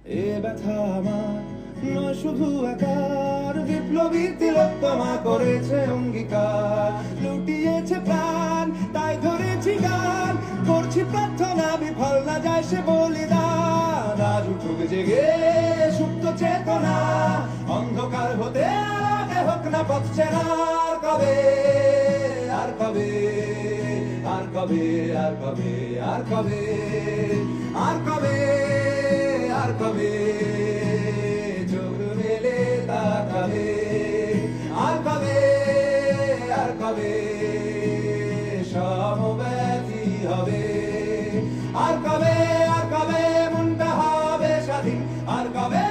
এ ব্যথা আমার নয় শুধু একার, বিপ্লবী তিলোত্তমা করেছে অঙ্গীকার, লুটিয়েছে প্রাণ তাই ধরেছি গান, করছি প্রার্থনা বিফল না যায় সে বলিদান। আজ উঠুক জেগে সুপ্ত চেতনা, অন্ধকার হতে আলোকে হোক না পথ চেনা। আর কবে, আর কবে, আর কবে, আর কবে, আর কবে, আর কবে, আর কবে চোখ মেলে তাকাবে, আর কবে, আর কবে সমব্যথী হবে, আর কবে, আর কবে মনটা হবে স্বাধীন, আর কবে